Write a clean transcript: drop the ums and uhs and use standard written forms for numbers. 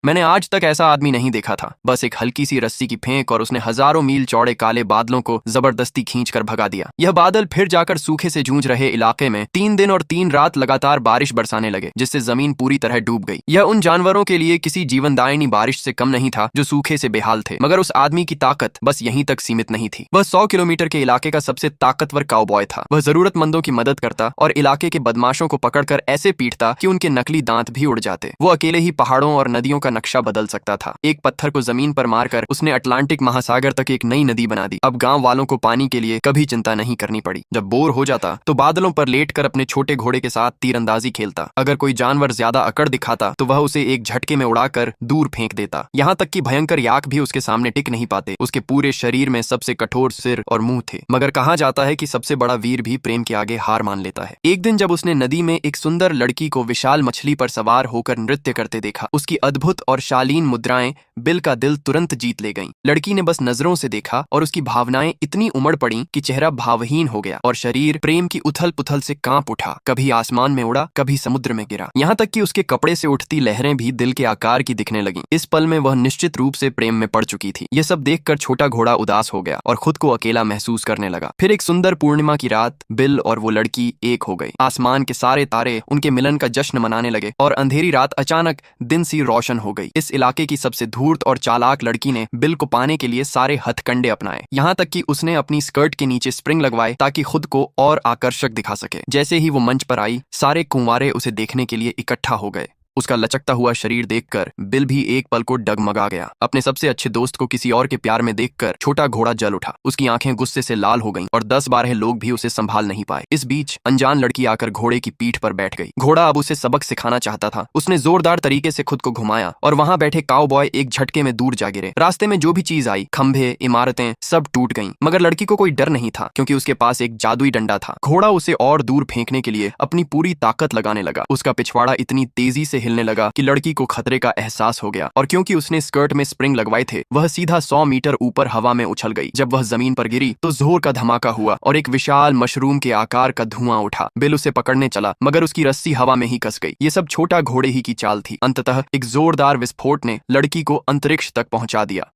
मैंने आज तक ऐसा आदमी नहीं देखा था। बस एक हल्की सी रस्सी की फेंक और उसने हजारों मील चौड़े काले बादलों को जबरदस्ती खींचकर भगा दिया। यह बादल फिर जाकर सूखे से जूझ रहे इलाके में 3 दिन और 3 रात लगातार बारिश बरसाने लगे, जिससे जमीन पूरी तरह डूब गई। यह उन जानवरों के लिए किसी जीवनदायिनी बारिश से कम नहीं था जो सूखे से बेहाल थे, मगर उस आदमी की ताकत बस यहीं तक सीमित नहीं थी। वह 100 किलोमीटर के इलाके का सबसे ताकतवर काउबॉय था। वह जरूरतमंदों की मदद करता और इलाके के बदमाशों को पकड़कर ऐसे पीटता कि उनके नकली दांत भी उड़ जाते। वो अकेले ही पहाड़ों और नदियों का नक्शा बदल सकता था। एक पत्थर को जमीन पर मारकर उसने अटलांटिक महासागर तक एक नई नदी बना दी। अब गांव वालों को पानी के लिए कभी चिंता नहीं करनी पड़ी। जब बोर हो जाता तो बादलों पर लेटकर अपने छोटे घोड़े के साथ तीरंदाजी खेलता। अगर कोई जानवर ज्यादा अकड़ दिखाता तो वह उसे एक झटके में उड़ाकर दूर फेंक देता। यहाँ तक कि भयंकर याक भी उसके सामने टिक नहीं पाते। उसके पूरे शरीर में सबसे कठोर सिर और मुंह थे, मगर कहा जाता है कि सबसे बड़ा वीर भी प्रेम के आगे हार मान लेता है। एक दिन जब उसने नदी में एक सुंदर लड़की को विशाल मछली पर सवार होकर नृत्य करते देखा, उसकी अद्भुत और शालीन मुद्राएं बिल का दिल तुरंत जीत ले गईं। लड़की ने बस नजरों से देखा और उसकी भावनाएं इतनी उमड़ पड़ी कि चेहरा भावहीन हो गया और शरीर प्रेम की उथल पुथल से कांप उठा। कभी आसमान में उड़ा, कभी समुद्र में गिरा। यहाँ तक कि उसके कपड़े से उठती लहरें भी दिल के आकार की दिखने लगीं। इस पल में वह निश्चित रूप से प्रेम में पड़ चुकी थी। यह सब देखकर छोटा घोड़ा उदास हो गया और खुद को अकेला महसूस करने लगा। फिर एक सुंदर पूर्णिमा की रात बिल और वो लड़की एक हो गए। आसमान के सारे तारे उनके मिलन का जश्न मनाने लगे और अंधेरी रात अचानक दिन सी रोशन हो गई। इस इलाके की सबसे धूर्त और चालाक लड़की ने बिल को पाने के लिए सारे हथकंडे अपनाए। यहाँ तक कि उसने अपनी स्कर्ट के नीचे स्प्रिंग लगवाए ताकि खुद को और आकर्षक दिखा सके। जैसे ही वो मंच पर आई, सारे कुंवारे उसे देखने के लिए इकट्ठा हो गए। उसका लचकता हुआ शरीर देखकर बिल भी एक पल को डगमगा गया। अपने सबसे अच्छे दोस्त को किसी और के प्यार में देखकर छोटा घोड़ा जल उठा। उसकी आंखें गुस्से से लाल हो गईं और 10-12 लोग भी उसे संभाल नहीं पाए। इस बीच अनजान लड़की आकर घोड़े की पीठ पर बैठ गई। घोड़ा अब उसे सबक सिखाना चाहता था। उसने जोरदार तरीके से खुद को घुमाया और वहां बैठे काउबॉय एक झटके में दूर जा गिरे। रास्ते में जो भी चीज आई, खंभे, इमारतें, सब टूट गईं, मगर लड़की को कोई डर नहीं था क्योंकि उसके पास एक जादुई डंडा था। घोड़ा उसे और दूर फेंकने के लिए अपनी पूरी ताकत लगाने लगा। उसका पिछवाड़ा इतनी तेजी से हिलने लगा कि लड़की को खतरे का एहसास हो गया और क्योंकि उसने स्कर्ट में स्प्रिंग लगवाए थे, वह सीधा 100 मीटर ऊपर हवा में उछल गई। जब वह जमीन पर गिरी तो जोर का धमाका हुआ और एक विशाल मशरूम के आकार का धुआं उठा। बिल उसे पकड़ने चला, मगर उसकी रस्सी हवा में ही कस गई। ये सब छोटा घोड़े ही की चाल थी। अंततः एक जोरदार विस्फोट ने लड़की को अंतरिक्ष तक पहुंचा दिया।